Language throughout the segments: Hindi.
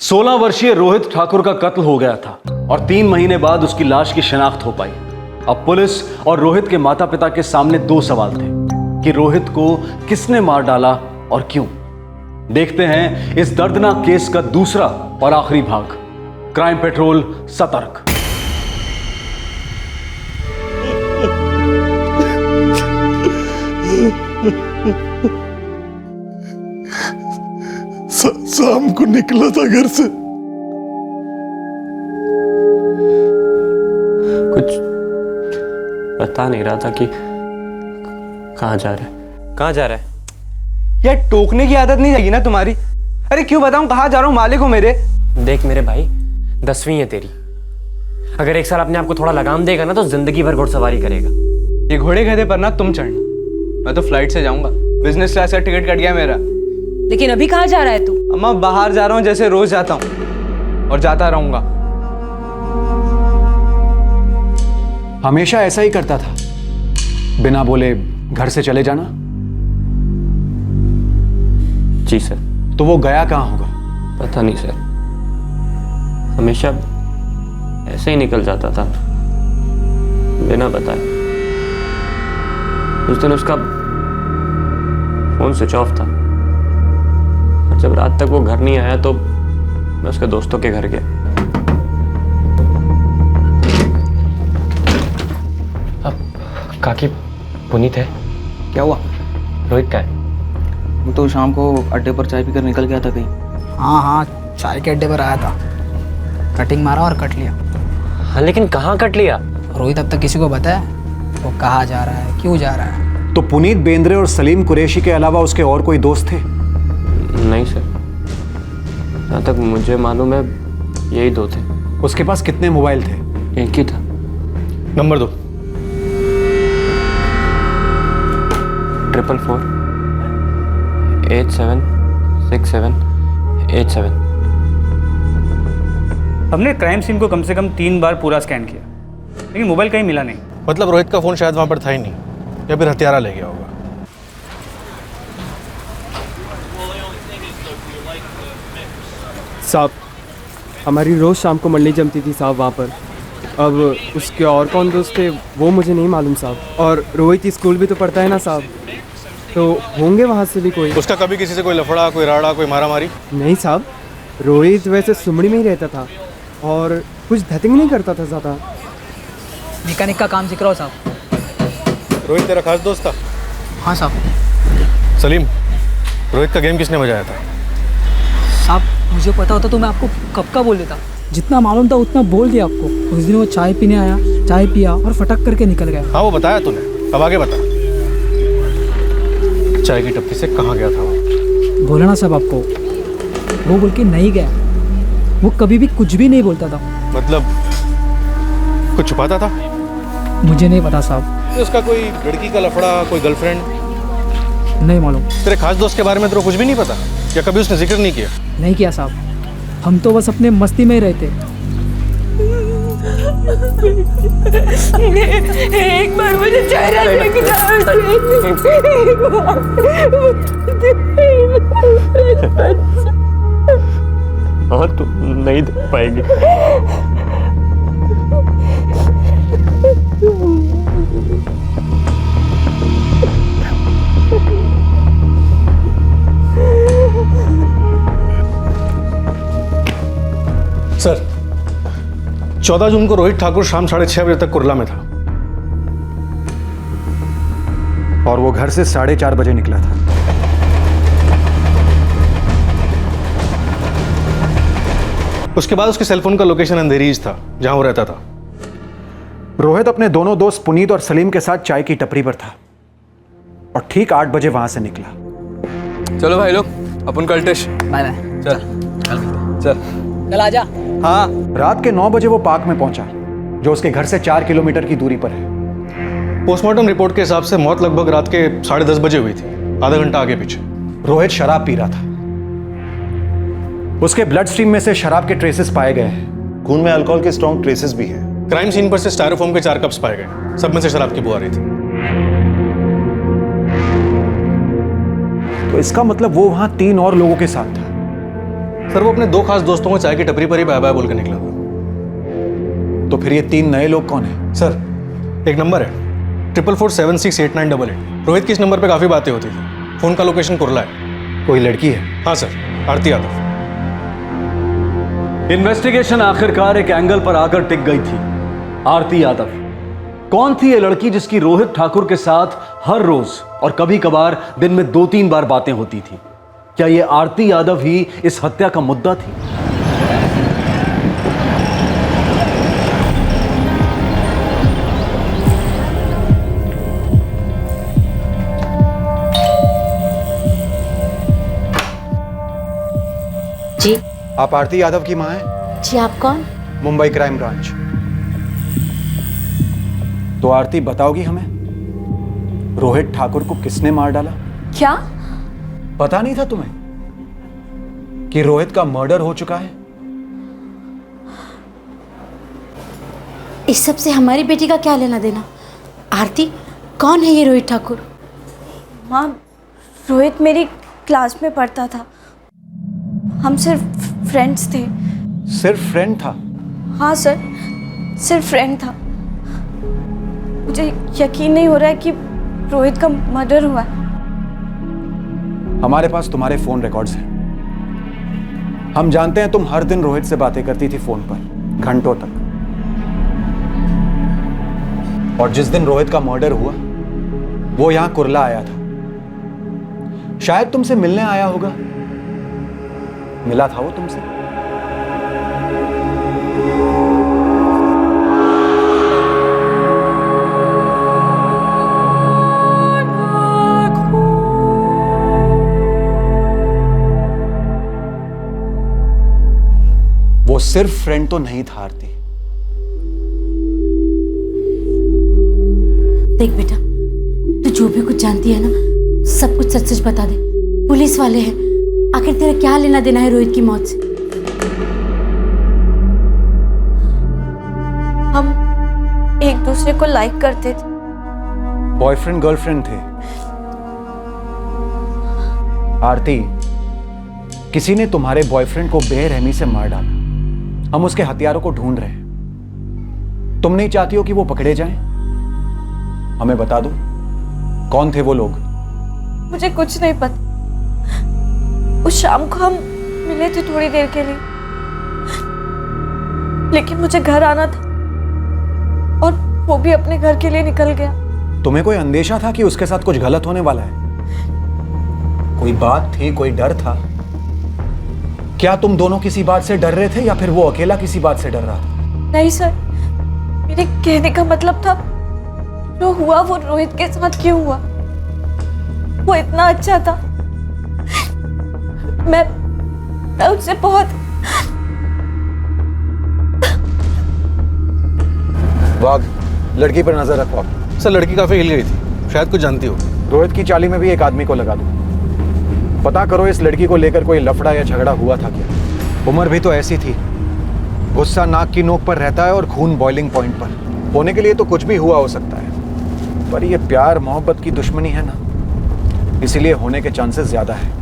16 वर्षीय रोहित ठाकुर का कत्ल हो गया था और 3 महीने बाद उसकी लाश की शिनाख्त हो पाई। अब पुलिस और रोहित के माता पिता के सामने 2 सवाल थे कि रोहित को किसने मार डाला और क्यों। देखते हैं इस दर्दनाक केस का दूसरा और आखिरी भाग, क्राइम पेट्रोल सतर्क। शाम को निकला था घर से। कुछ बता नहीं रहा था कि कहाँ जा रहा है। यार टोकने की आदत नहीं जाएगी ना तुम्हारी। अरे क्यों बताऊं कहाँ जा रहा हूँ, मालिक हो मेरे। देख मेरे भाई, 10वीं है तेरी। अगर एक साल अपने आप को थोड़ा लगाम देगा ना तो जिंदगी भर घुड़सवारी करेगा। ये घोड़े गधे पर ना तुम चढ़ना, मैं तो फ्लाइट से जाऊंगा। बिजनेस क्लास का टिकट कट गया मेरा। लेकिन अभी कहाँ जा रहा है तू? अम्मा बाहर जा रहा हूँ, जैसे रोज जाता हूँ और जाता रहूंगा। हमेशा ऐसा ही करता था, बिना बोले घर से चले जाना। जी सर। तो वो गया कहाँ होगा? पता नहीं सर, हमेशा ऐसे ही निकल जाता था बिना बताए। उस दिन उसका फोन स्विच ऑफ था और जब रात तक वो घर नहीं आया तो मैं उसके दोस्तों के घर गया। अब काकी पुनीत है? क्या हुआ? रोहित का है? वो तो शाम को अड्डे पर चाय पीकर निकल गया था कहीं। हाँ, चाय के अड्डे पर आया था, कटिंग मारा और कट लिया। हाँ लेकिन कहाँ कट लिया? रोहित अब तक किसी को बताया वो कहाँ जा रहा है, क्यों जा रहा है? तो पुनीत बेंद्रे और सलीम कुरैशी के अलावा उसके और कोई दोस्त थे? नहीं सर, जहाँ तक मुझे मालूम है यही 2 थे। उसके पास कितने मोबाइल थे? एक ही था। नंबर 2 444 876787। हमने क्राइम सीन को कम से कम 3 बार पूरा स्कैन किया, लेकिन मोबाइल कहीं मिला नहीं। मतलब रोहित का फोन शायद वहां पर था ही नहीं, या फिर हथियारा ले गया होगा। साहब, हमारी रोज़ शाम को मंडली जमती थी साहब वहाँ पर। अब उसके और कौन दोस्त थे वो मुझे नहीं मालूम साहब। और रोहित स्कूल भी तो पढ़ता है ना साहब, तो होंगे वहाँ से भी कोई। उसका कभी किसी से कोई लफड़ा, कोई राड़ा, कोई मारामारी? नहीं साहब, रोहित वैसे सुमड़ी में ही रहता था और कुछ धतिंग नहीं करता था ज़्यादा। मैकेनिक का काम सीख रहा हो साहब। रोहित तेरा खास दोस्त था? हाँ साहब। सलीम, रोहित का गेम किसने बजाया था? साहब मुझे पता होता तो मैं आपको कब का बोल देता। जितना मालूम था उतना बोल दिया आपको। उस दिन वो चाय पीने आया, चाय पिया और फटक करके निकल गया। हाँ वो बताया तूने, अब आगे बता। चाय की टपकी से कहाँ गया था वो? बोला ना साहब आपको, वो बोल के नहीं गया। वो कभी भी कुछ भी नहीं बोलता था। मतलब कुछ छुपाता था? मुझे नहीं पता साहब। तो उसका कोई लड़की का लफड़ा, कोई गर्लफ्रेंड? नहीं मालूम। तेरे खास दोस्त के बारे में तेरे को कुछ भी नहीं पता, या कभी उसने जिक्र नहीं किया? नहीं किया साहब, हम तो बस अपने मस्ती में ही रहते। एक बार मुझे चेहरा देख और तुम नहीं देख पाएगी। सर, 14 जून को रोहित ठाकुर शाम 6:30 बजे तक कुर्ला में था और वो घर से 4:30 बजे निकला था। उसके बाद उसके सेलफोन का लोकेशन अंधेरीज था जहां वो रहता था। रोहित अपने दोनों दोस्त पुनीत और सलीम के साथ चाय की टपरी पर था और ठीक 8 बजे वहां से निकला। चलो भाई लोग, अपन कल्टेश। Bye bye. चल चल कल आजा। हाँ। रात के 9 बजे वो पार्क में पहुंचा, जो उसके घर से 4 किलोमीटर की दूरी पर है। पोस्टमार्टम रिपोर्ट के हिसाब से मौत लगभग रात के 10:30 बजे हुई थी, आधा घंटा आगे पीछे। रोहित शराब पी रहा था। उसके ब्लड स्ट्रीम में से शराब के ट्रेसेस पाए गए हैं। खून में अल्कोहल के स्ट्रॉन्ग ट्रेसेस भी हैं। क्राइम सीन पर से स्टायरोफोम के 4 कप्स पाए गए, सब में से शराब की बू आ रही थी। तो इसका मतलब वो वहां 3 और लोगों के साथ था। सर वो अपने 2 खास दोस्तों को चाय की टपरी पर ही बाय बाय बोल के निकला था। तो फिर ये 3 नए लोग कौन है? सर एक नंबर है 4447689888। रोहित की इस नंबर पे काफ़ी बातें होती थी। फ़ोन का लोकेशन कुरला है। कोई लड़की है? हाँ सर, आरती यादव। इन्वेस्टिगेशन आखिरकार एक एंगल पर आकर टिक गई थी। आरती यादव कौन थी ये लड़की जिसकी रोहित ठाकुर के साथ हर रोज और कभी कभार दिन में 2-3 बार बातें होती थी? क्या ये आरती यादव ही इस हत्या का मुद्दा थी? जी आप आरती यादव की मां हैं? जी आप कौन? Mumbai crime branch. तो आरती बताओगी हमें रोहित ठाकुर को किसने मार डाला? क्या? पता नहीं था तुम्हें कि रोहित का मर्डर हो चुका है? इस सब से हमारी बेटी का क्या लेना देना? आरती, कौन है ये रोहित ठाकुर? माँ, रोहित मेरी क्लास में पढ़ता था। हम सिर्फ फ्रेंड्स थे। सिर्फ फ्रेंड था? हाँ सर, सिर्फ फ्रेंड था। मुझे यकीन नहीं हो रहा है कि रोहित का मर्डर हुआ है। हमारे पास तुम्हारे फोन रिकॉर्ड्स हैं। हम जानते हैं तुम हर दिन रोहित से बातें करती थी फोन पर, घंटों तक। और जिस दिन रोहित का मर्डर हुआ वो यहां कुरला आया था। शायद तुमसे मिलने आया होगा। मिला था वो तुमसे? वो सिर्फ फ्रेंड तो नहीं था आरती। देख बेटा, तू जो भी कुछ जानती है ना, सब कुछ सच सच बता दे। पुलिस वाले हैं, आखिर तेरा क्या लेना देना है रोहित की मौत से? हम एक दूसरे को लाइक करते थे। बॉयफ्रेंड गर्लफ्रेंड थे? आरती, किसी ने तुम्हारे बॉयफ्रेंड को बेरहमी से मार डाला। हम उसके हथियारों को ढूंढ रहे हैं। तुम नहीं चाहती हो कि वो पकड़े जाएं? हमें बता दो, कौन थे वो लोग? मुझे कुछ नहीं पता। उस शाम को हम मिले थे थोड़ी देर के लिए, लेकिन मुझे घर आना था और वो भी अपने घर के लिए निकल गया। तुम्हें कोई अंदेशा था कि उसके साथ कुछ गलत होने वाला है? कोई बात थी, कोई डर था? क्या तुम दोनों किसी बात से डर रहे थे या फिर वो अकेला किसी बात से डर रहा था? नहीं सर, मेरे कहने का मतलब था जो हुआ वो रोहित के साथ क्यों हुआ। वो इतना अच्छा था। मैं उससे बहुत। वाघ, लड़की पर नजर रखो। सर लड़की काफ़ी हिल गई थी, शायद कुछ जानती हो। रोहित की चाली में भी एक आदमी को लगा दो। पता करो इस लड़की को लेकर कोई लफड़ा या झगड़ा हुआ था क्या? उम्र भी तो ऐसी थी। गुस्सा नाक की नोक पर रहता है और खून बॉइलिंग पॉइंट पर। होने के लिए तो कुछ भी हुआ हो सकता है, पर ये प्यार मोहब्बत की दुश्मनी है ना, इसीलिए होने के चांसेस ज्यादा है।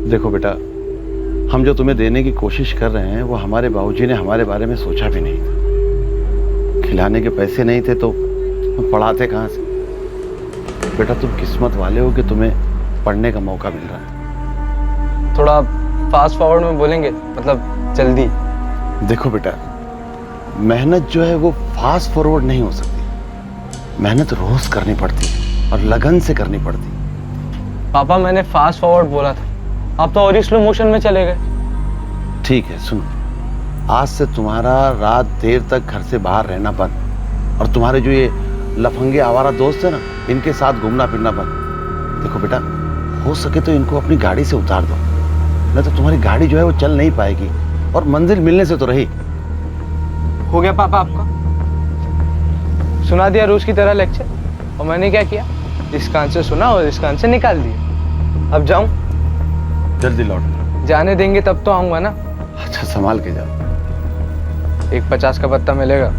देखो बेटा, हम जो तुम्हें देने की कोशिश कर रहे हैं वो हमारे बाबूजी ने हमारे बारे में सोचा भी नहीं था। खिलाने के पैसे नहीं थे तो हम पढ़ाते कहाँ से? बेटा तुम किस्मत वाले हो कि तुम्हें पढ़ने का मौका मिल रहा है। थोड़ा फास्ट फॉरवर्ड में बोलेंगे, मतलब जल्दी। देखो बेटा, मेहनत जो है वो फास्ट फॉरवर्ड नहीं हो सकती। मेहनत रोज करनी पड़ती है और लगन से करनी पड़ती है। पापा मैंने फास्ट फॉरवर्ड बोला था, आप तो और ही स्लो मोशन में चले गए। ठीक है सुनो, आज से तुम्हारा रात देर तक घर से बाहर रहना बंद, और तुम्हारे जो ये लफंगे आवारा दोस्त है ना, इनके साथ घूमना फिरना बंद। देखो बेटा, हो सके तो इनको अपनी गाड़ी से उतार दो, नहीं तो तुम्हारी गाड़ी जो है वो चल नहीं पाएगी, और मंजिल मिलने से तो रही। हो गया पापा आपका? सुना दिया रोज की तरह लेक्चर, और मैंने क्या किया, इस कान से सुना और इस कान से निकाल दिया। अब जाऊं? जल्दी लौट। जाने देंगे तब तो आऊंगा ना। अच्छा संभाल के जाओ। एक 50 का पत्ता मिलेगा।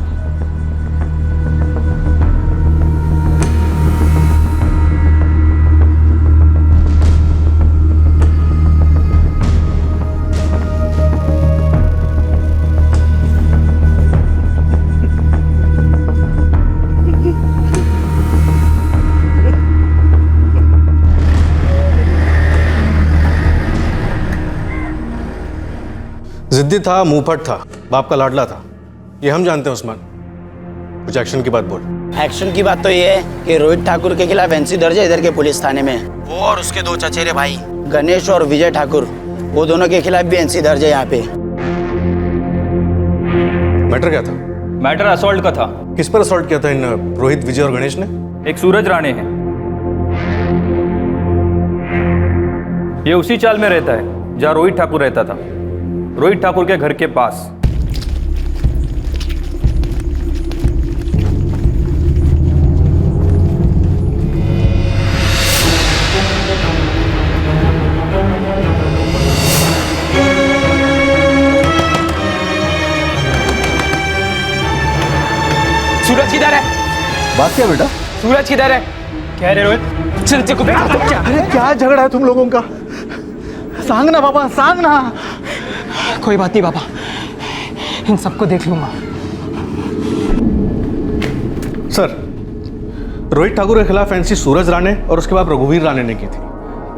जिद्दी था, मुंहफट था, बाप का लाडला था, ये हम जानते हैं उस्मान। कुछ एक्शन की बात बोल। एक्शन की बात तो ये है कि रोहित ठाकुर के खिलाफ एनसी दर्ज है इधर के पुलिस थाने में। वो और उसके दो चचेरे भाई गणेश और विजय ठाकुर, वो दोनों के खिलाफ भी एनसी दर्ज है यहाँ पे। मैटर क्या था? मैटर असॉल्ट का था। किस पर असॉल्ट किया था इन रोहित, विजय और गणेश ने? एक सूरज राणे है, ये उसी चाल में रहता है जहाँ रोहित ठाकुर रहता था, रोहित ठाकुर के घर के पास। सूरज किधर है? बात क्या बेटा? सूरज किधर है? क्या है रोहित? चल को अरे क्या झगड़ा है तुम लोगों का? सांग ना बाबा, सांग ना। कोई बात नहीं पापा, इन सबको देख लूंगा। सर, रोहित ठाकुर के खिलाफ एनसी सूरज राणे और उसके बाद रघुवीर राणे ने की थी,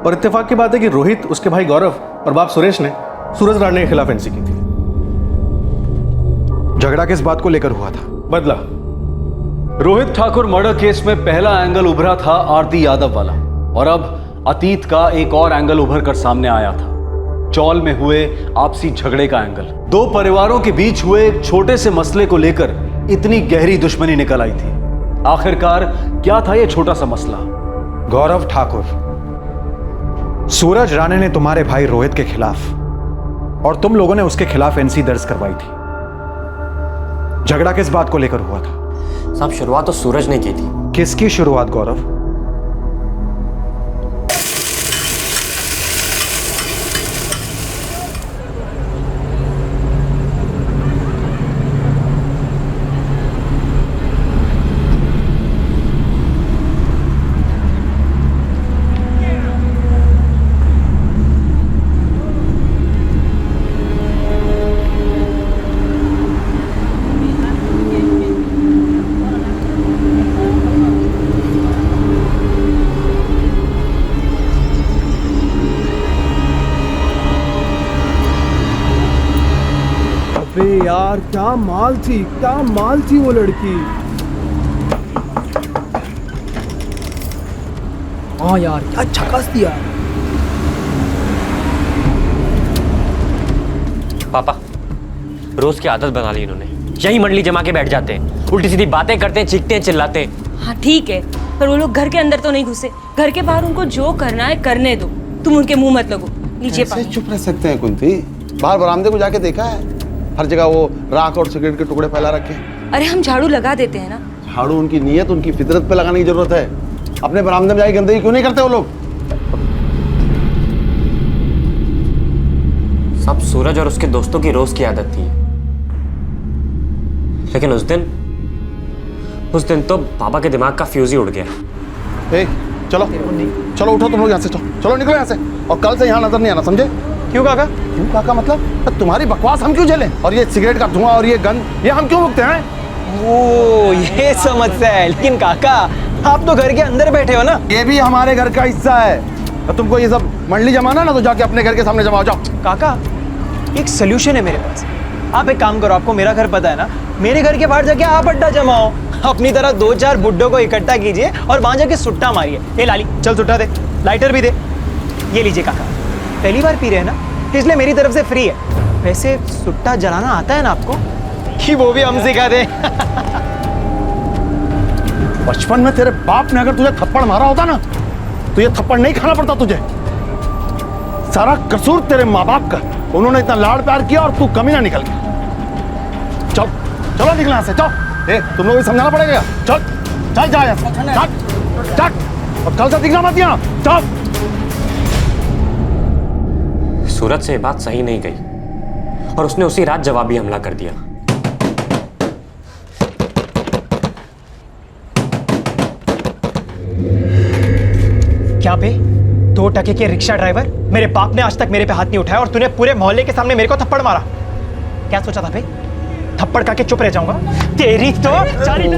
और इत्तेफाक की बात है कि रोहित, उसके भाई गौरव और बाप सुरेश ने सूरज राणे के खिलाफ एनसी की थी। झगड़ा किस बात को लेकर हुआ था? बदला। रोहित ठाकुर मर्डर केस में पहला एंगल उभरा था आरती यादव वाला, और अब अतीत का एक और एंगल उभर कर सामने आया था, चौल में हुए आपसी झगड़े का एंगल। दो परिवारों के बीच हुए एक छोटे से मसले को लेकर इतनी गहरी दुश्मनी निकल आई थी। आखिरकार क्या था यह छोटा सा मसला? गौरव ठाकुर, सूरज राणे ने तुम्हारे भाई रोहित के खिलाफ और तुम लोगों ने उसके खिलाफ एनसी दर्ज करवाई थी। झगड़ा किस बात को लेकर हुआ था? साहब शुरुआत तो सूरज ने की थी। किसकी शुरुआत गौरव? अबे यार क्या माल थी वो लड़की। हाँ यार क्या झकास दिया। पापा, रोज की आदत बना ली इन्होंने, यही मंडली जमा के बैठ जाते हैं, उल्टी सीधी बातें करते हैं, चीखते हैं, चिल्लाते हैं। हाँ ठीक है, पर वो लोग घर के अंदर तो नहीं घुसे, घर के बाहर उनको जो करना है करने दो, तुम उनके मुंह मत लगो। लीजिए कैसे चुप रह सकते हैं कुंती? बाहर बरामदे को जाके देखा है, हर जगह वो राख और सिगरेट के टुकड़े फैला रखे। अरे हम झाड़ू लगा देते हैं ना। झाड़ू उनकी नीयत, उनकी फितरत पे लगाने की जरूरत है। अपने बरामदे में जाके गंदगी क्यों नहीं करते वो लोग? सब सूरज और उसके दोस्तों की रोज की आदत थी, लेकिन उस दिन तो पापा के दिमाग का फ्यूज ही उड़ गया। चलो चलो उठो तुम लोग यहाँ से, चलो निकलो यहाँ से, और कल से यहाँ नजर नहीं आना, समझे? क्यों काका? क्यों काका मतलब? तुम्हारी बकवास हम क्यों झेलें? और ये सिगरेट का धुआं और ये गंध ये हम क्यों भुगते हैं? ओ ये समस्या है। लेकिन काका आप तो घर के अंदर बैठे हो ना। ये भी हमारे घर का हिस्सा है। और तुमको ये सब मंडली जमाना ना तो जाके अपने घर के सामने जमाओ जाओ। काका एक सोल्यूशन है मेरे पास। आप एक काम करो, आपको मेरा घर पता है ना, मेरे घर के बाहर जाके आप अड्डा जमाओ, अपनी तरह 2-4 बुड्ढों को इकट्ठा कीजिए और वहां जाके सुट्टा मारिए। ए लाली चल सुट्टा दे, लाइटर भी दे। ये लीजिए काका, पहली बार पी रहे हैं ना इसलिए मेरी तरफ से फ्री है। वैसे सुट्टा जलाना आता है ना आपको, कि वो भी हम सिखा दे। बचपन में तेरे बाप ने अगर तुझे थप्पड़ मारा होता ना तो ये थप्पड़ नहीं खाना पड़ता तुझे। सारा कसूर तेरे माँ बाप का, उन्होंने इतना लाड़ प्यार किया और तू कमी ना निकल गया। चल चलो निकल यहाँ से, चल। ए तुम लोग समझाना पड़ेगा। चल चल जा यहाँ से, चल चल, और कल से दिखना मत यहाँ, चल। सूरज से ये बात सही नहीं गई और उसने उसी रात जवाबी हमला कर दिया। क्या पे 2 टके के रिक्शा ड्राइवर, मेरे बाप ने आज तक मेरे पे हाथ नहीं उठाया और तूने पूरे मोहल्ले के सामने मेरे को थप्पड़ मारा। क्या सोचा था भाई, थप्पड़ खा के चुप रह जाऊंगा? तेरी तो चाली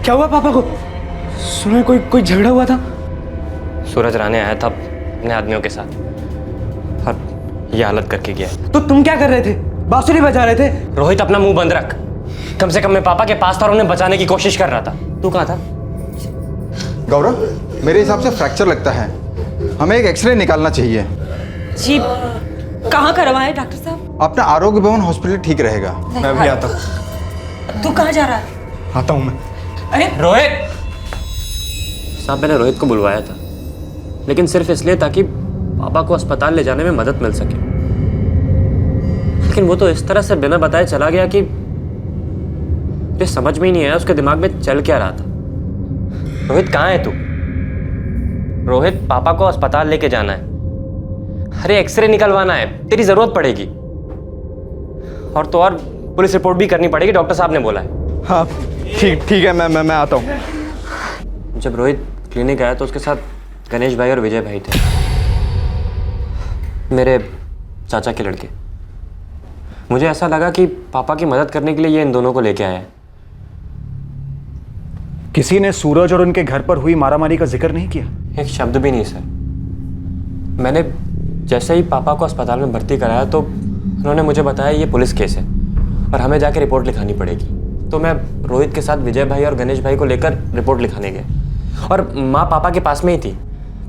क्या हुआ पापा को? सुना कोई झगड़ा हुआ था? सूरज राणे आया था अपने आदमियों के साथ और ये हालत करके गया। तो तुम क्या कर रहे थे? बांसुरी बजा रहे थे? रोहित अपना मुंह बंद रख। कम से कम मैं पापा के पास था और उन्हें बचाने की कोशिश कर रहा था। तू कहाँ था? गौरव, मेरे हिसाब से फ्रैक्चर लगता है, हमें एक एक्सरे निकालना चाहिए। जी कहाँ करवाए डॉक्टर साहब? अपना आरोग्य भवन हॉस्पिटल ठीक रहेगा। मैं भी आता हूँ। तू कहाँ जा रहा है? आता हूँ मैं। अरे रोहित साहब, मैंने रोहित को बुलवाया था लेकिन सिर्फ इसलिए ताकि पापा को अस्पताल ले जाने में मदद मिल सके, लेकिन वो तो इस तरह से बिना बताए चला गया कि मुझे समझ में ही नहीं आया उसके दिमाग में चल क्या रहा था। रोहित कहाँ है तू? रोहित, पापा को अस्पताल लेके जाना है। अरे एक्सरे निकलवाना है, तेरी जरूरत पड़ेगी। और तो और पुलिस रिपोर्ट भी करनी पड़ेगी, डॉक्टर साहब ने बोला है। हाँ ठीक है, मैं आता हूँ। जब रोहित क्लिनिक आया तो उसके साथ गणेश भाई और विजय भाई थे, मेरे चाचा के लड़के। मुझे ऐसा लगा कि पापा की मदद करने के लिए ये इन दोनों को लेके आया है। किसी ने सूरज और उनके घर पर हुई मारामारी का जिक्र नहीं किया? एक शब्द भी नहीं सर। मैंने जैसे ही पापा को अस्पताल में भर्ती कराया तो उन्होंने मुझे बताया ये पुलिस केस है और हमें जाके रिपोर्ट लिखानी पड़ेगी। तो मैं रोहित के साथ विजय भाई और गणेश भाई को लेकर रिपोर्ट लिखाने गए और माँ पापा के पास में ही थी।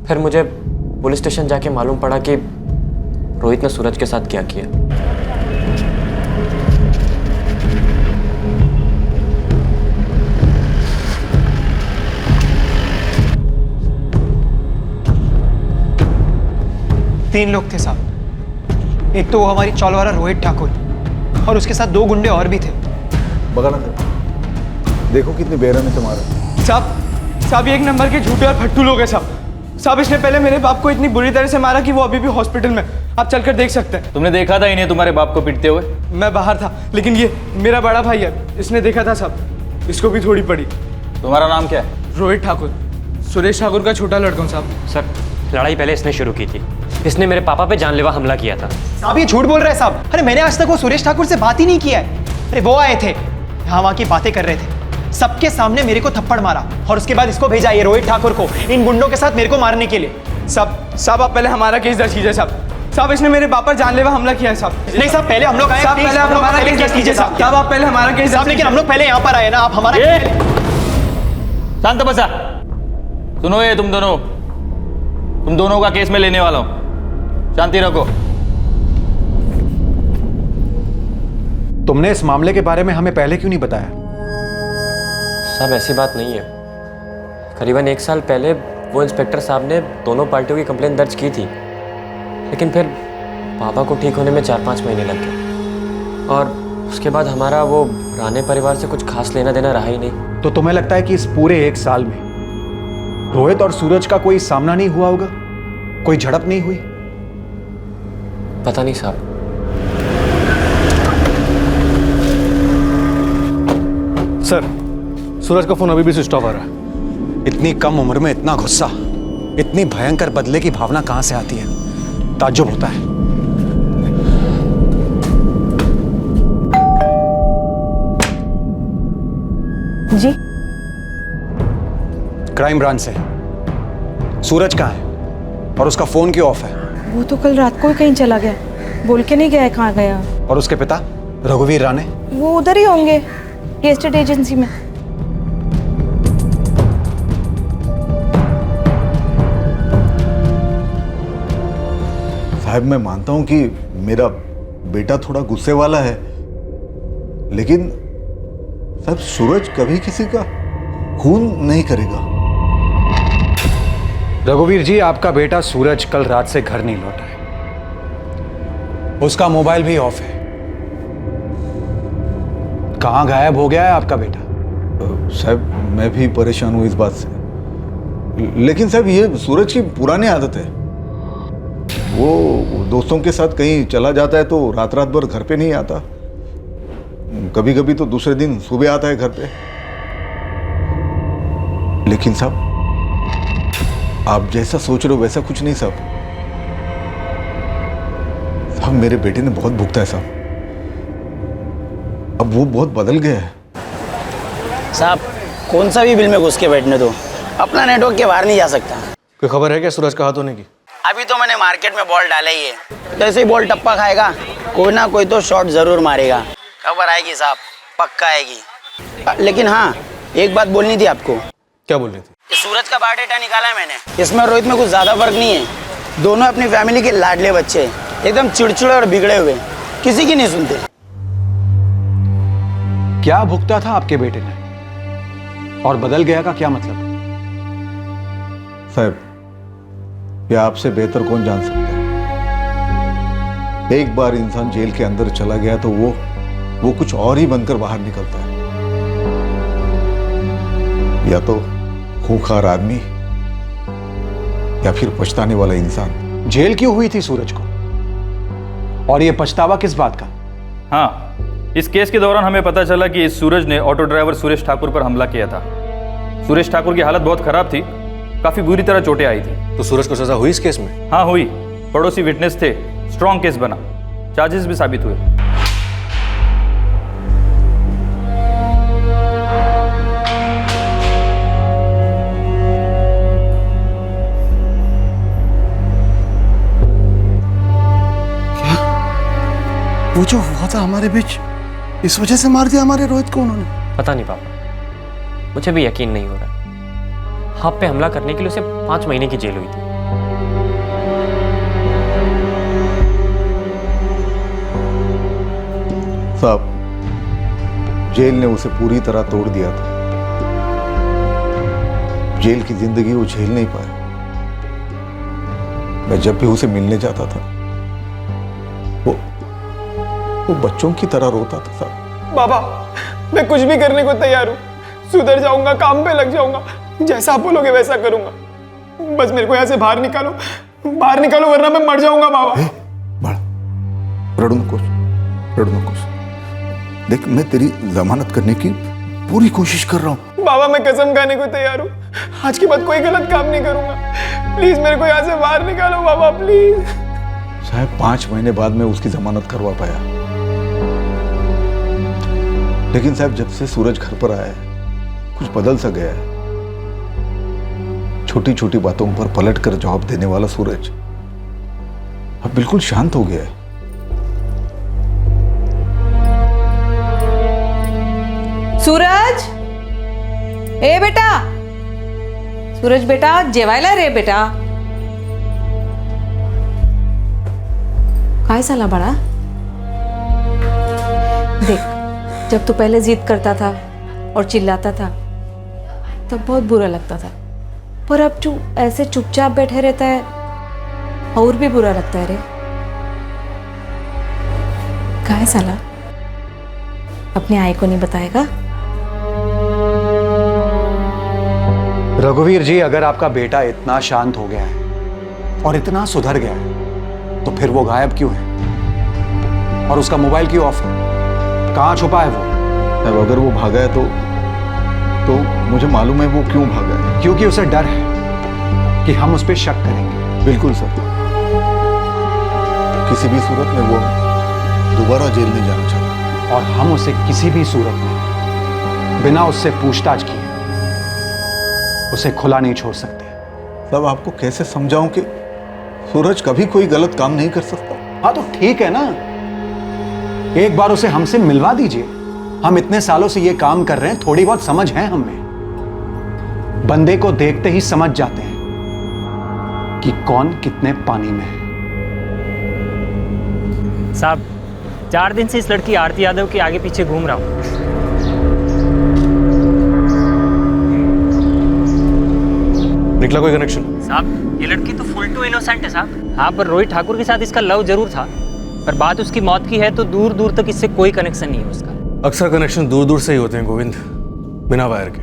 फिर मुझे पुलिस स्टेशन जाके मालूम पड़ा कि रोहित ने सूरज के साथ क्या किया। तीन लोग थे साहब। एक तो वो हमारी चौल वाला रोहित ठाकुर और उसके साथ 2 गुंडे और भी थे। बगाना देखो कितनी बेरहमी से मारा। साहब ये एक नंबर के झूठे और फट्टू लोग हैं साहब। इसने पहले मेरे बाप को इतनी बुरी तरह से मारा कि वो अभी भी हॉस्पिटल में। आप चलकर देख सकते हैं। तुमने देखा था इन्हें तुम्हारे बाप को पीटते हुए? मैं बाहर था, लेकिन ये मेरा बड़ा भाई है, इसने देखा था साहब। इसको भी थोड़ी पड़ी। तुम्हारा नाम क्या है? रोहित ठाकुर, सुरेश ठाकुर का छोटा लड़का हूँ साहब। सर लड़ाई पहले इसने शुरू की थी। इसने मेरे पापा पे जानलेवा हमला किया था। साहब ये झूठ बोल रहे हैं साहब। अरे मैंने आज तक वो सुरेश ठाकुर से बात ही नहीं किया है। अरे वो आए थे, यहाँ वहाँ की बातें कर रहे थे, सबके सामने मेरे को थप्पड़ मारा और उसके बाद इसको भेजा ये रोहित ठाकुर को इन गुंडों के साथ मेरे को मारने के लिए। साहब आप पहले हमारा केस दर्ज कीजिए साहब। इसने मेरे बाप पर जानलेवा हमला किया है साहब। नहीं साहब, पहले हम लोग आए। साहब पहले आप हमारा केस दर्ज कीजिए साहब। आप पहले हमारा केस साहब, लेकिन हम लोग पहले यहाँ पर आए ना, आप हमारा। शांत बसा। सुनो ये तुम दोनों का केस में लेने वाला हूं। शांति रखो। तुमने इस मामले के बारे में हमें पहले क्यों नहीं बताया? साहब ऐसी बात नहीं है। करीबन 1 साल पहले वो इंस्पेक्टर साहब ने दोनों पार्टियों की कंप्लेंट दर्ज की थी, लेकिन फिर पापा को ठीक होने में 4-5 महीने लग गए और उसके बाद हमारा वो राणे परिवार से कुछ खास लेना देना रहा ही नहीं। तो तुम्हें लगता है कि इस पूरे 1 साल में रोहित और सूरज का कोई सामना नहीं हुआ होगा? कोई झड़प नहीं हुई? पता नहीं साहब। सर, सूरज का फोन अभी भी स्विच ऑफ आ रहा है। इतनी कम उम्र में इतना गुस्सा, इतनी भयंकर बदले की भावना कहां से आती है? ताज्जुब होता है। जी क्राइम ब्रांच से। सूरज कहाँ है और उसका फोन क्यों ऑफ है? वो तो कल रात को ही कहीं चला गया, बोल के नहीं गया है कहाँ गया। और उसके पिता रघुवीर राणे? वो उधर ही होंगे, एस्टेट एजेंसी में। साहब मैं मानता हूं कि मेरा बेटा थोड़ा गुस्से वाला है, लेकिन साहब सूरज कभी किसी का खून नहीं करेगा। रघुवीर जी, आपका बेटा सूरज कल रात से घर नहीं लौटा है, उसका मोबाइल भी ऑफ है। कहां गायब हो गया है आपका बेटा? साहब मैं भी परेशान हूं इस बात से, लेकिन साहब ये सूरज की पुरानी आदत है। वो दोस्तों के साथ कहीं चला जाता है तो रात रात भर घर पे नहीं आता, कभी कभी तो दूसरे दिन सुबह आता है घर पे। लेकिन साहब आप जैसा सोच रहे हो वैसा कुछ नहीं साहब। साहब मेरे बेटे ने बहुत भुगता है साहब, अब वो बहुत बदल गया है। साहब कौन सा भी बिल में घुस के बैठने दो, अपना नेटवर्क के बाहर नहीं जा सकता। कोई खबर है क्या सूरज का हाथ होने की? अभी तो मैंने मार्केट में बॉल डाला ही है, जैसे ही बॉल टप्पा खाएगा कोई ना कोई तो शॉट जरूर मारेगा। खबर आएगी साहब, पक्का आएगी। लेकिन हाँ, एक बात बोलनी थी आपको। क्या बोल रही थी? सूरज का बायोडाटा निकाला है मैंने, इसमें रोहित में कुछ ज्यादा फर्क नहीं है। दोनों अपनी फैमिली के लाडले बच्चे हैं, एकदम चिड़चिड़े और बिगड़े हुए, किसी की नहीं सुनते। क्या भुगता था आपके बेटे ने और बदल गया का क्या मतलब? साहब ये आपसे बेहतर कौन जान सकता है। एक बार इंसान जेल के अंदर चला गया तो वो कुछ और ही बनकर बाहर निकलता है, या तो खूंखार आदमी या फिर पछताने वाला इंसान। जेल क्यों हुई थी सूरज को, और ये पछतावा किस बात का? हाँ, इस केस के दौरान हमें पता चला कि इस सूरज ने ऑटो ड्राइवर सुरेश ठाकुर पर हमला किया था। सुरेश ठाकुर की हालत बहुत खराब थी, काफी बुरी तरह चोटें आई थी। तो सूरज को सजा हुई इस केस में? हाँ हुई, पड़ोसी विटनेस थे, स्ट्रॉन्ग केस बना, चार्जेस भी साबित हुए। वो जो हुआ था हमारे बीच, इस वजह से मार दिया हमारे रोहित को उन्होंने? पता नहीं पापा, मुझे भी यकीन नहीं हो रहा। आप पे हमला करने के लिए उसे 5 महीने की जेल हुई थी। साहब जेल ने उसे पूरी तरह तोड़ दिया था, जेल की जिंदगी वो झेल नहीं पाया। मैं जब भी उसे मिलने जाता था वो बच्चों की तरह रोता था साहब। बाबा मैं कुछ भी करने को तैयार हूँ, सुधर जाऊंगा, काम पे लग जाऊंगा, जैसा आप बोलोगे वैसा करूंगा। बस मेरे को यहाँ से बाहर निकालो वरना मैं मर जाऊंगा बाबा। रड़ू नकोश, देख मैं तेरी जमानत करने की पूरी कोशिश कर रहा हूँ। बाबा मैं कसम खाने को तैयार हूँ, आज के बाद कोई गलत काम नहीं करूंगा। प्लीज मेरे को यहाँ से बाहर निकालो बाबा, प्लीज। साहब 5 महीने बाद मैं उसकी जमानत करवा पाया, लेकिन साहब जब से सूरज घर पर आया है कुछ बदल सा गया है। छोटी छोटी बातों पर पलट कर जवाब देने वाला सूरज अब बिल्कुल शांत हो गया है। सूरज, ए बेटा, सूरज बेटा जेवायला रे बेटा। काय साला बड़ा, देख जब तू पहले जिद करता था और चिल्लाता था तब बहुत बुरा लगता था, पर अब तू ऐसे चुपचाप बैठे रहता है और भी बुरा लगता है रे। काय साला अपने आई को नहीं बताएगा? रघुवीर जी, अगर आपका बेटा इतना शांत हो गया है और इतना सुधर गया है तो फिर वो गायब क्यों है, और उसका मोबाइल क्यों ऑफ है? कहाँ छुपा है वो? अब अगर वो भागा है तो मुझे मालूम है वो क्यों भागा है। क्योंकि उसे डर है कि हम उस पर शक करेंगे। बिल्कुल सर, किसी भी सूरत में वो दोबारा जेल नहीं जाना चाहता, और हम उसे किसी भी सूरत में बिना उससे पूछताछ किए उसे खुला नहीं छोड़ सकते। साहब आपको कैसे समझाऊं कि सूरज कभी कोई गलत काम नहीं कर सकता। हाँ तो ठीक है ना, एक बार उसे हमसे मिलवा दीजिए। हम इतने सालों से ये काम कर रहे हैं, थोड़ी बहुत समझ है हमें। बंदे को देखते ही समझ जाते हैं कि कौन कितने पानी में है। साहब 4 दिन से इस लड़की आरती यादव के आगे पीछे घूम रहा हूँ। निकला कोई कनेक्शन? साहब ये लड़की तो फुल टू इनोसेंट है साहब। हाँ, पर रोहित ठाकुर के साथ इसका लव जरूर था, पर बात उसकी मौत की है तो दूर दूर तक इससे कोई कनेक्शन नहीं है उसका। अक्सर कनेक्शन दूर दूर से ही होते हैं गोविंद, बिना वायर के,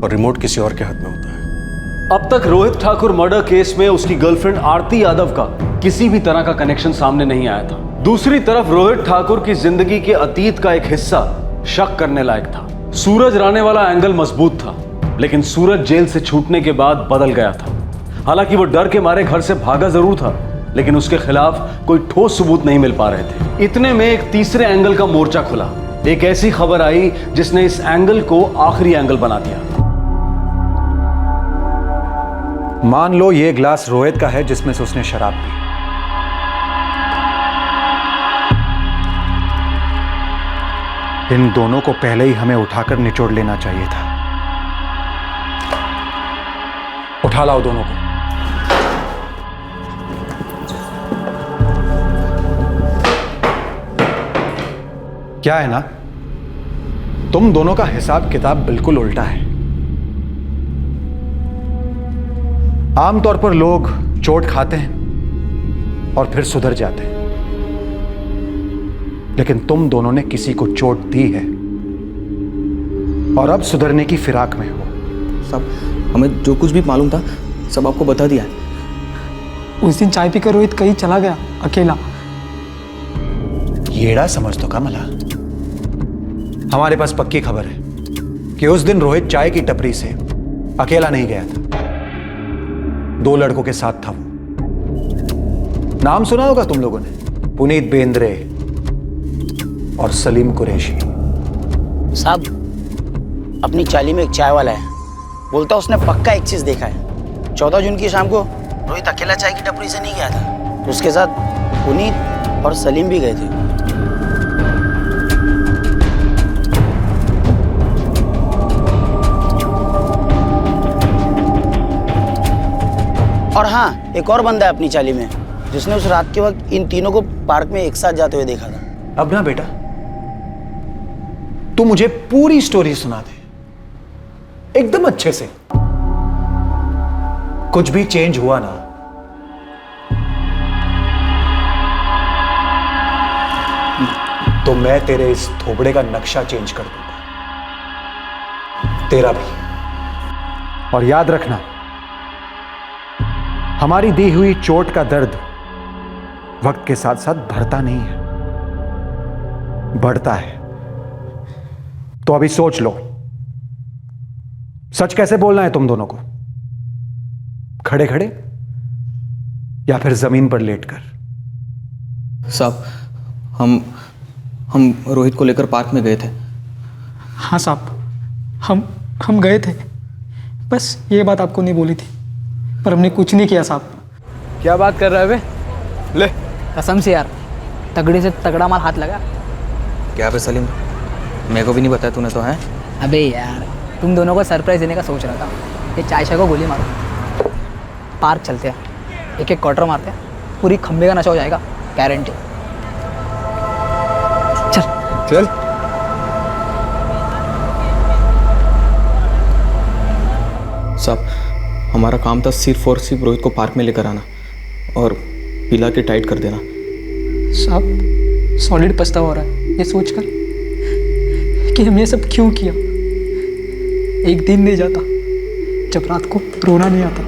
और रिमोट किसी और के हाथ में होता है। अब तक रोहित ठाकुर मर्डर केस में उसकी गर्लफ्रेंड आरती यादव का किसी भी तरह का कनेक्शन सामने नहीं आया था। दूसरी तरफ रोहित ठाकुर की जिंदगी के अतीत का एक हिस्सा शक करने लायक था। सूरज राणे वाला एंगल मजबूत था, लेकिन सूरज जेल से छूटने के बाद बदल गया था। हालांकि वो डर के मारे घर से भागा जरूर था, लेकिन उसके खिलाफ कोई ठोस सबूत नहीं मिल पा रहे थे। इतने में एक तीसरे एंगल का मोर्चा खुला। एक ऐसी खबर आई जिसने इस एंगल को आखिरी एंगल बना दिया। मान लो ये ग्लास रोहित का है जिसमें से उसने शराब पी। इन दोनों को पहले ही हमें उठाकर निचोड़ लेना चाहिए था। उठा लाओ दोनों को। क्या है ना, तुम दोनों का हिसाब किताब बिल्कुल उल्टा है। आमतौर पर लोग चोट खाते हैं और फिर सुधर जाते हैं, लेकिन तुम दोनों ने किसी को चोट दी है और अब सुधरने की फिराक में हो। सब हमें जो कुछ भी मालूम था सब आपको बता दिया है। उस दिन चाय पीकर रोहित कहीं चला गया अकेला। येड़ा समझ तो कमला, हमारे पास पक्की खबर है कि उस दिन रोहित चाय की टपरी से अकेला नहीं गया था, 2 लड़कों के साथ था वो। नाम सुना होगा तुम लोगों ने, पुनीत बेंद्रे और सलीम कुरैशी। साहब अपनी चाली में एक चाय वाला है, बोलता उसने पक्का एक चीज देखा है। 14 जून की शाम को रोहित अकेला चाय की टपरी से नहीं गया था, उसके साथ पुनीत और सलीम भी गए थे। और हाँ, एक और बंदा है अपनी चाली में जिसने उस रात के वक्त इन तीनों को पार्क में एक साथ जाते हुए देखा था। अब ना बेटा, तू मुझे पूरी स्टोरी सुना दे एकदम अच्छे से। कुछ भी चेंज हुआ ना तो मैं तेरे इस थोबड़े का नक्शा चेंज कर दूंगा, तेरा भी। और याद रखना, हमारी दी हुई चोट का दर्द वक्त के साथ साथ बढ़ता नहीं है, बढ़ता है। तो अभी सोच लो, सच कैसे बोलना है तुम दोनों को, खड़े खड़े या फिर जमीन पर लेटकर? साहब हम रोहित को लेकर पार्क में गए थे। हाँ साहब, हम गए थे, बस ये बात आपको नहीं बोली थी, पर हमने कुछ नहीं किया साहब। क्या बात कर रहा है बे? ले कसम से यार, तगड़े से तगड़ा माल हाथ लगा। क्या बे सलीम, मेरे को भी नहीं बताया तूने तो है। अबे यार, तुम दोनों को सरप्राइज देने का सोच रहा था। ये चाय को गोली मारो, पार्क चलते हैं, एक क्वार्टर मारते हैं, पूरी खंबे का नशा हो जाएगा, गारंटी। चल चल। साहब हमारा काम था सिर्फ और सिर्फ रोहित को पार्क में लेकर आना और पिला के टाइट कर देना। साहब सॉलिड पछतावा हो रहा है ये सोचकर कि हमने सब क्यों किया। एक दिन नहीं जाता जब रात को रोना नहीं आता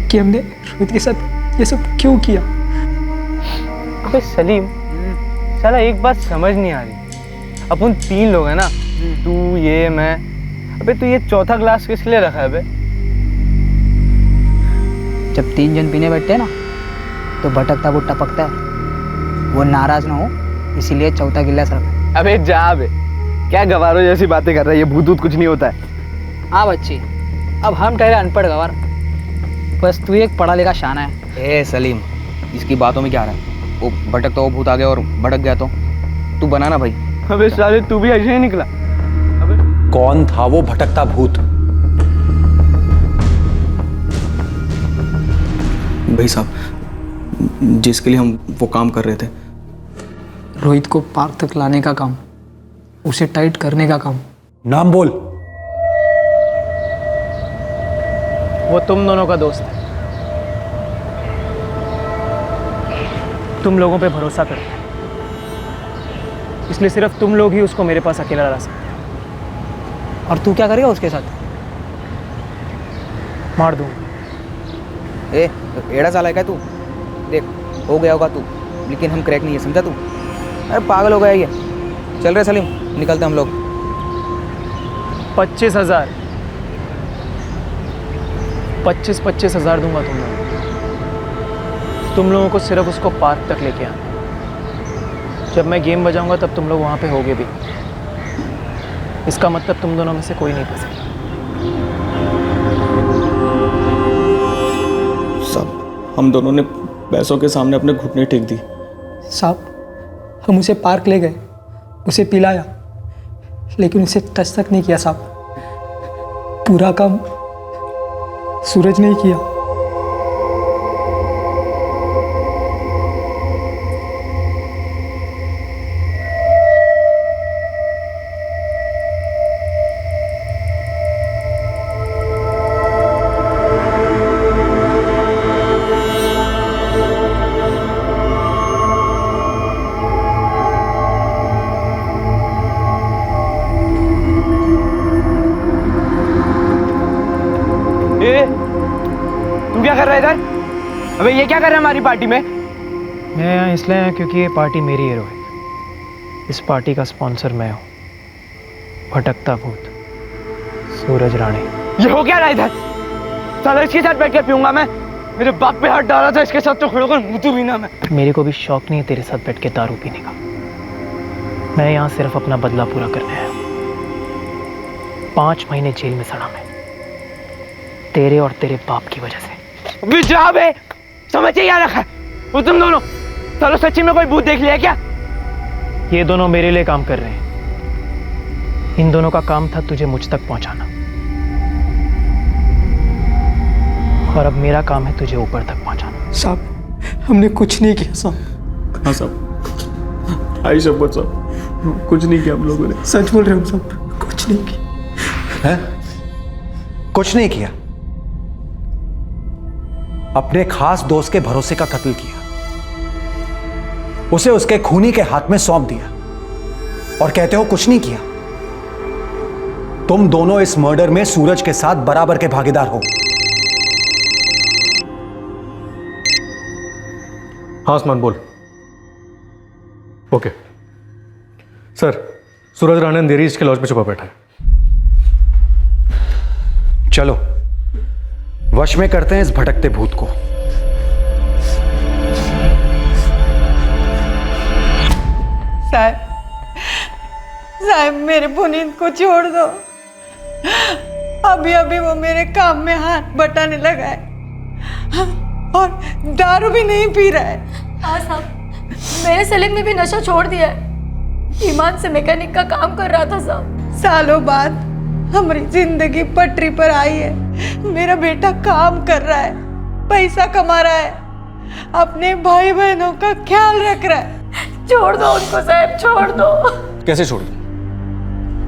कि हमने रोहित के साथ ये सब क्यों किया। अबे सलीम, साला एक बात समझ नहीं आ रही। अपन 3 लोग हैं ना, तू ये मैं। अबे तू ये चौथा ग्लास किस लिए रखा है बे? जब 3 जन पीने बैठते हैं ना तो भटकता वो टपकता है, वो नाराज ना हो इसीलिए चौथा गिलास रखा है। अबे जा बे, क्या गवारों जैसी बातें कर रहा है, ये भूत भूत कुछ नहीं होता है। हाँ बच्ची, अब हम ठहरे अनपढ़ गवार, बस तू एक पढ़ा लिखा शाना है। ए सलीम, इसकी बातों में क्या रहा है? वो भटक तो वो भूत आ गया और भटक गया तो तू बना ना भाई। अबे साले तू भी ऐसे ही निकला। कौन था वो भटकता भूत? भाई साहब, जिसके लिए हम वो काम कर रहे थे, रोहित को पार्क तक लाने का काम, उसे टाइट करने का काम। नाम बोल। वो तुम दोनों का दोस्त है, तुम लोगों पे भरोसा करता है, इसलिए सिर्फ तुम लोग ही उसको मेरे पास अकेला ला सकते हो। और तू क्या करेगा उसके साथ? मार दूँ। ए एड़ा साला है क्या तू? देख हो गया होगा तू, लेकिन हम क्रैक नहीं है, समझा तू? अरे पागल हो गया ये। चल रहे सलीम, निकलते हम लोग। 25,000 25,000 दूंगा तुम लोगों को सिर्फ उसको पार्क तक लेके आना। जब मैं गेम बजाऊंगा तब तुम लोग वहां पे होगे भी। इसका मतलब तुम दोनों में से कोई नहीं फंसेगा। साहब, हम दोनों ने पैसों के सामने अपने घुटने टेक दी। साहब, हम उसे पार्क ले गए, उसे पिलाया, लेकिन उसे टच तक नहीं किया साहब। पूरा काम सूरज ने ही किया। तू क्या कर रहा है इधर? अबे ये क्या कर रहा है हमारी पार्टी में? मैं यहाँ इसलिए आया क्योंकि ये पार्टी मेरी है रोहित। इस पार्टी का स्पॉन्सर मैं हूँ, भटकता भूत सूरज राणे। ये हो क्या रहा है इधर? साला इसके साथ बैठ कर पीऊंगा मैं? मेरे बाप पे हाथ डाला था, इसके साथ तो खड़े होकर मुँह भी ना मैं। मेरे को भी शौक नहीं है तेरे साथ बैठ के दारू पीने का। मैं यहाँ सिर्फ अपना बदला पूरा करने आया हूँ। 5 महीने जेल में सड़ा मैं, तेरे और तेरे बाप की वजह से। अबे जा बे, समझ क्या रखा है? वो तुम दोनों चलो, सच्ची में कोई भूत देख लिया क्या? ये दोनों मेरे लिए काम कर रहे हैं। इन दोनों का काम था तुझे मुझ तक पहुंचाना, और अब मेरा काम है तुझे ऊपर तक पहुंचाना। साहब, हमने कुछ नहीं किया साहब। हाँ साहब, आई शपथ साहब, कुछ नहीं किया हम लोगों ने। सच बोल रहे हो साहब, कुछ नहीं किया। हैं? कुछ नहीं किया? अपने खास दोस्त के भरोसे का कत्ल किया, उसे उसके खूनी के हाथ में सौंप दिया, और कहते हो कुछ नहीं किया? तुम दोनों इस मर्डर में सूरज के साथ बराबर के भागीदार हो। हाँ उस्मान बोल। ओके सर, सूरज राणा अंधेरी इसके लॉज पे छुपा बैठा है। चलो वश में करते हैं इस भटकते भूत को। साहब मेरे पुनीत को छोड़ दो। अभी अभी वो मेरे काम में हाथ बटाने लगा है और दारू भी नहीं पी रहा है। हाँ साहब, मेरे सलीम ने भी नशा छोड़ दिया है। ईमान से मैकेनिक का काम कर रहा था साहब। सालों बाद हमारी जिंदगी पटरी पर आई है। मेरा बेटा काम कर रहा है, पैसा कमा रहा है, अपने भाई बहनों का ख्याल रख रहा है। छोड़ दो उनको साहब, छोड़ दो। कैसे छोड़ दूं?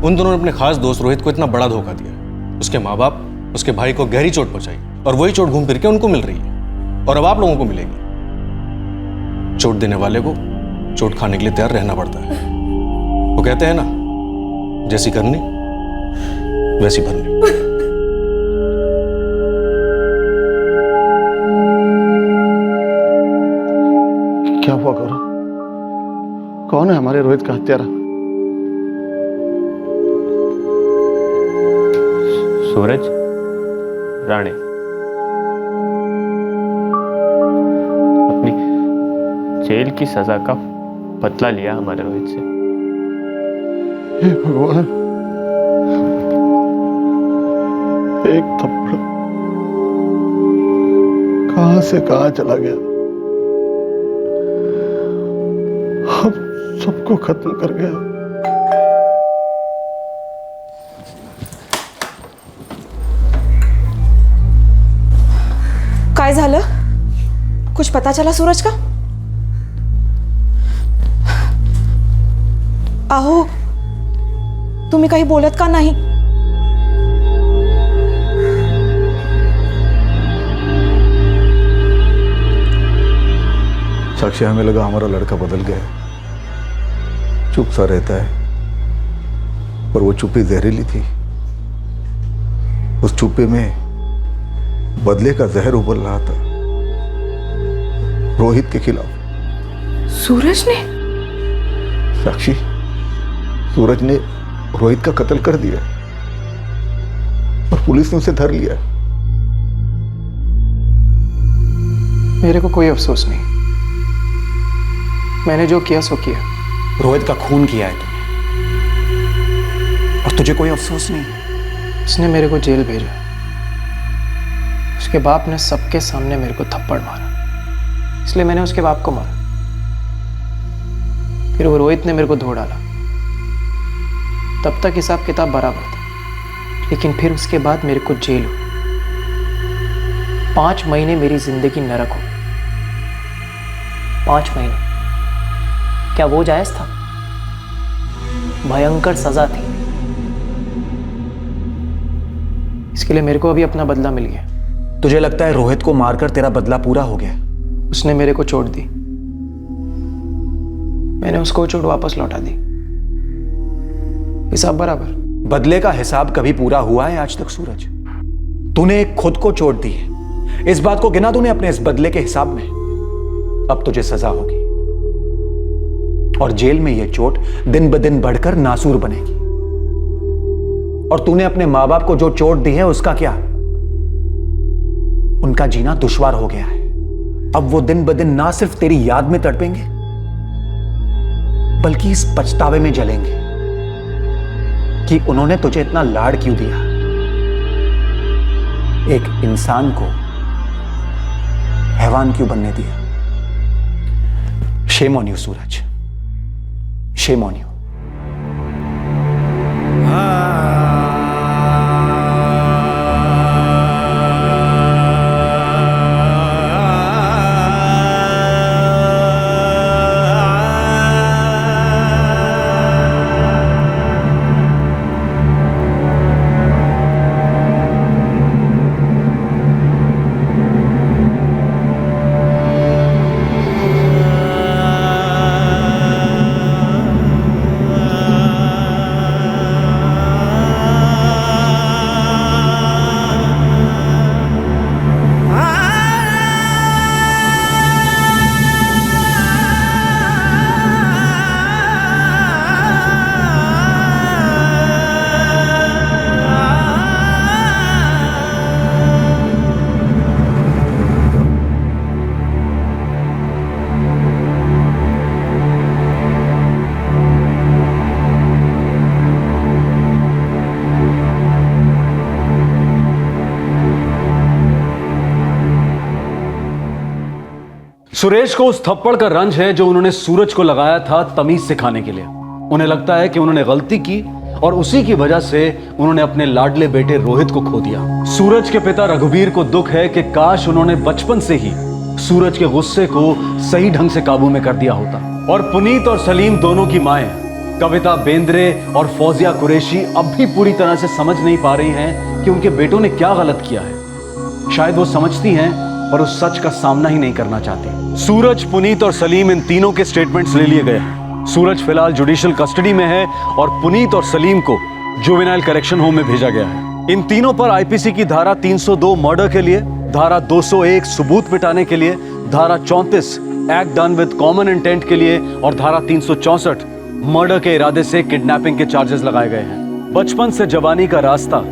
उन दोनों ने अपने खास दोस्त रोहित को इतना बड़ा धोखा दिया। उसके माँ बाप उसके भाई को गहरी चोट पहुंचाई, और वही चोट घूम फिर के उनको मिल रही है, और अब आप लोगों को मिलेगी। चोट देने वाले को चोट खाने के लिए तैयार रहना पड़ता है। वो कहते हैं ना, जैसी करनी वैसी भरनी। क्या हुआ गौरव? कौन है हमारे रोहित का हत्यारा? सूरज राणे अपनी जेल की सजा का बदला लिया हमारे रोहित से। हे भगवान, एक थप्पड़ कहां से कहां चला गया, हम सबको खत्म कर गया। काय झालं? कुछ पता चला सूरज का? आहो, तुम्ही काही बोलत का नाही? साक्षी, हमें लगा हमारा लड़का बदल गया है, चुप सा रहता है, पर वो चुप्पी जहरीली थी। उस चुप्पी में बदले का जहर उबल रहा था, रोहित के खिलाफ। सूरज ने? साक्षी, सूरज ने रोहित का कत्ल कर दिया और पुलिस ने उसे धर लिया। मेरे को कोई अफसोस नहीं, मैंने जो किया सो किया। रोहित का खून किया है तुमने, और तुझे कोई अफसोस नहीं। उसने मेरे को जेल भेजा, उसके बाप ने सबके सामने मेरे को थप्पड़ मारा, इसलिए मैंने उसके बाप को मारा। फिर वो रोहित ने मेरे को धो डाला, तब तक हिसाब किताब बराबर था, लेकिन फिर उसके बाद मेरे को जेल हुई। 5 महीने मेरी जिंदगी नरक हो गई। 5 महीने क्या वो जायज था? भयंकर सजा थी। इसके लिए मेरे को अभी अपना बदला मिल गया। तुझे लगता है रोहित को मारकर तेरा बदला पूरा हो गया? उसने मेरे को चोट दी, मैंने उसको चोट वापस लौटा दी, हिसाब बराबर। बदले का हिसाब कभी पूरा हुआ है आज तक सूरज? तूने खुद को चोट दी है, इस बात को गिना तूने अपने इस बदले के हिसाब में। अब तुझे सजा होगी और जेल में यह चोट दिन ब दिन बढ़कर नासूर बनेगी। और तूने अपने मां बाप को जो चोट दी है उसका क्या? उनका जीना दुश्वार हो गया है। अब वो दिन ब दिन ना सिर्फ तेरी याद में तड़पेंगे, बल्कि इस पछतावे में जलेंगे कि उन्होंने तुझे इतना लाड़ क्यों दिया। एक इंसान को हैवान क्यों बनने दिया। Shame on you Suraj, shame on you. Suresh को उस थप्पड़ का रंज है जो उन्होंने सूरज को लगाया था तमीज सिखाने के लिए। उन्हें लगता है कि उन्होंने गलती की और उसी की वजह से उन्होंने अपने लाडले बेटे रोहित को खो दिया। सूरज के पिता रघुवीर को दुख है कि काश उन्होंने बचपन से ही सूरज के गुस्से को सही ढंग से काबू में कर दिया होता। और पुनीत और सलीम दोनों की माएं कविता बेंद्रे और फौजिया कुरैशी अब भी पूरी तरह से समझ नहीं पा रही हैं कि उनके बेटों ने क्या गलत किया है। शायद वो समझती हैं पर उस सच का सामना ही नहीं करना चाहती। सूरज, पुनीत और सलीम, इन तीनों के स्टेटमेंट्स ले लिए गए हैं। सूरज फिलहाल जुडिशियल कस्टडी में है और पुनीत और सलीम को जुवेनाइल करेक्शन होम में भेजा गया है। इन तीनों पर आईपीसी की धारा 302 मर्डर के लिए, धारा 201 सबूत मिटाने के लिए, धारा 34 act done with common intent के लिए और धारा 364 मर्डर के इरादे से किडनैपिंग के चार्जेस लगाए गए हैं। बचपन से जवानी का रास्ता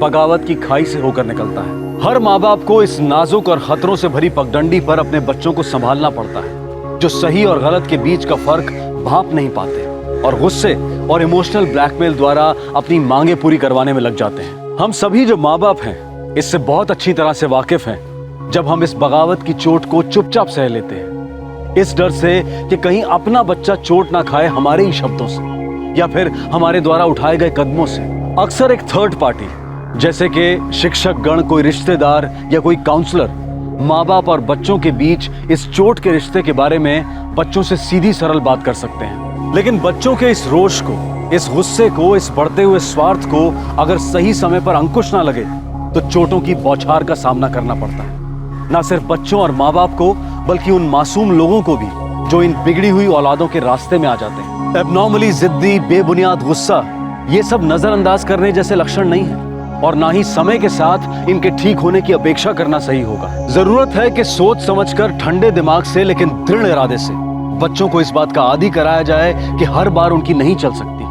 बगावत की खाई से होकर निकलता है। हर माँ बाप को इस नाजुक और खतरों से भरी पगडंडी पर अपने बच्चों को संभालना पड़ता है, जो सही और गलत के बीच का फर्क भांप नहीं पाते और गुस्से और इमोशनल ब्लैकमेल द्वारा अपनी मांगे पूरी करवाने में लग जाते हैं। हम सभी जो माँ बाप हैं इससे बहुत अच्छी तरह से वाकिफ हैं जब हम इस बगावत की चोट को चुपचाप सह लेते हैं, इस डर से कि कहीं अपना बच्चा चोट ना खाए हमारे ही शब्दों से या फिर हमारे द्वारा उठाए गए कदमों से। अक्सर एक थर्ड पार्टी जैसे कि शिक्षक गण, कोई रिश्तेदार या कोई काउंसलर माँ बाप और बच्चों के बीच इस चोट के रिश्ते के बारे में बच्चों से सीधी सरल बात कर सकते हैं। लेकिन बच्चों के इस रोष को, इस गुस्से को, इस बढ़ते हुए स्वार्थ को अगर सही समय पर अंकुश ना लगे तो चोटों की बौछार का सामना करना पड़ता है, ना सिर्फ बच्चों और माँ बाप को बल्कि उन मासूम लोगों को भी जो इन बिगड़ी हुई औलादों के रास्ते में आ जाते हैं। एबनॉर्मली जिद्दी, बेबुनियाद गुस्सा, ये सब नजरअंदाज करने जैसे लक्षण नहीं है और ना ही समय के साथ इनके ठीक होने की अपेक्षा करना सही होगा। जरूरत है कि सोच समझकर ठंडे दिमाग से लेकिन दृढ़ इरादे से बच्चों को इस बात का आदी कराया जाए कि हर बार उनकी नहीं चल सकती,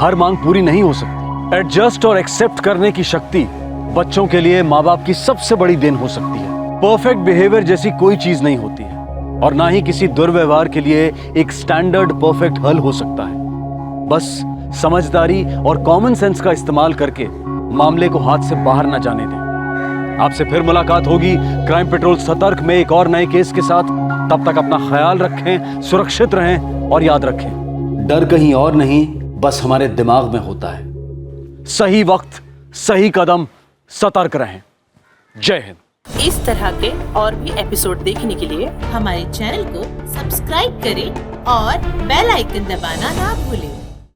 हर मांग पूरी नहीं हो सकती। एडजस्ट और एक्सेप्ट करने की शक्ति बच्चों के लिए माँ बाप की सबसे बड़ी देन हो सकती है। परफेक्ट बिहेवियर जैसी कोई चीज नहीं होती है और ना ही किसी दुर्व्यवहार के लिए एक स्टैंडर्ड परफेक्ट हल हो सकता है। बस समझदारी और कॉमन सेंस का इस्तेमाल करके मामले को हाथ से बाहर न जाने दें। आपसे फिर मुलाकात होगी क्राइम पेट्रोल सतर्क में एक और नए केस के साथ। तब तक अपना ख्याल रखें, सुरक्षित रहें और याद रखें, डर कहीं और नहीं बस हमारे दिमाग में होता है। सही वक्त, सही कदम, सतर्क रहें। जय हिंद। इस तरह के और भी एपिसोड देखने के लिए हमारे चैनल को सब्सक्राइब करें और बेल आइकन दबाना ना भूलें।